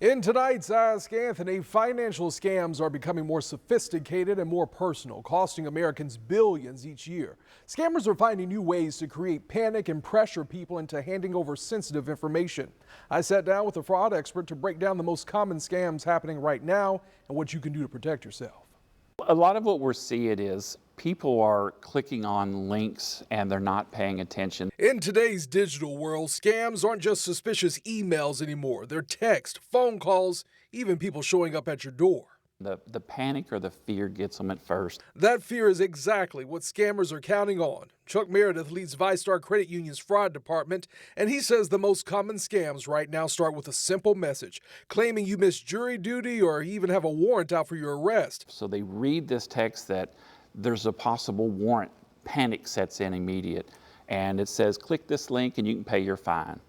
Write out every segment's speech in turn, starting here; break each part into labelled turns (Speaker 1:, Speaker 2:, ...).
Speaker 1: In tonight's Ask Anthony, financial scams are becoming more sophisticated and more personal, costing Americans billions each year. Scammers are finding new ways to create panic and pressure people into handing over sensitive information. I sat down with a fraud expert to break down the most common scams happening right now and what you can do to protect yourself.
Speaker 2: A lot of what we're seeing is people are clicking on links and they're not paying attention.
Speaker 1: In today's digital world, scams aren't just suspicious emails anymore. They're text, phone calls, even people showing up at your door.
Speaker 2: The panic or the fear gets them at first.
Speaker 1: That fear is exactly what scammers are counting on. Chuck Meredith leads ViStar Credit Union's fraud department, and he says the most common scams right now start with a simple message, claiming you missed jury duty or even have a warrant out for your arrest.
Speaker 2: So they read this text that there's a possible warrant. Panic sets in immediate, and it says click this link and you can pay your fine.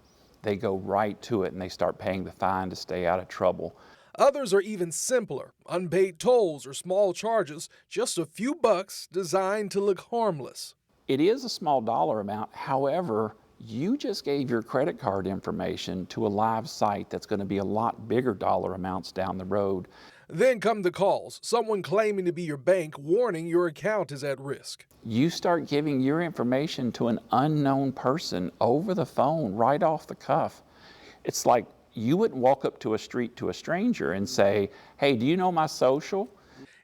Speaker 2: They go right to it and they start paying the fine to stay out of trouble.
Speaker 1: Others are even simpler, unpaid tolls or small charges, just a few bucks designed to look harmless.
Speaker 2: It is a small dollar amount. However, you just gave your credit card information to a live site that's going to be a lot bigger dollar amounts down the road.
Speaker 1: Then come the calls, someone claiming to be your bank, warning your account is at risk.
Speaker 2: You start giving your information to an unknown person over the phone, right off the cuff. It's like you wouldn't walk up to a street to a stranger and say, hey, do you know my social?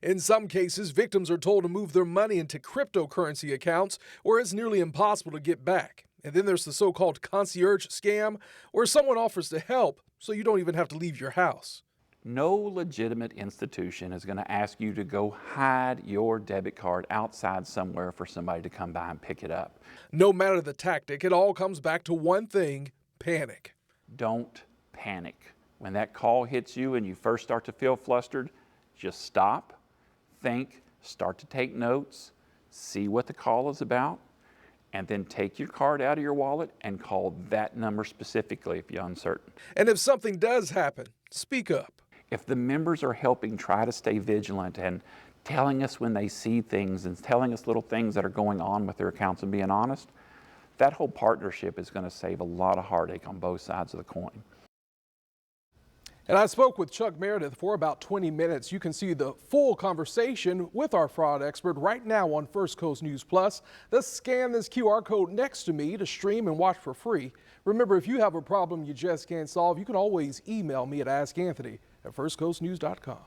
Speaker 1: In some cases, victims are told to move their money into cryptocurrency accounts where it's nearly impossible to get back. And then there's the so-called concierge scam, where someone offers to help so you don't even have to leave your house.
Speaker 2: No legitimate institution is going to ask you to go hide your debit card outside somewhere for somebody to come by and pick it up.
Speaker 1: No matter the tactic, it all comes back to one thing: panic.
Speaker 2: Don't panic. When that call hits you and you first start to feel flustered, just stop, think, start to take notes, see what the call is about, and then take your card out of your wallet and call that number specifically if you're uncertain.
Speaker 1: And if something does happen, speak up.
Speaker 2: If the members are helping try to stay vigilant and telling us when they see things and telling us little things that are going on with their accounts and being honest, that whole partnership is going to save a lot of heartache on both sides of the coin.
Speaker 1: And I spoke with Chuck Meredith for about 20 minutes. You can see the full conversation with our fraud expert right now on First Coast News Plus. Let's scan this QR code next to me to stream and watch for free. Remember, if you have a problem you just can't solve, you can always email me at askanthony@firstcoastnews.com.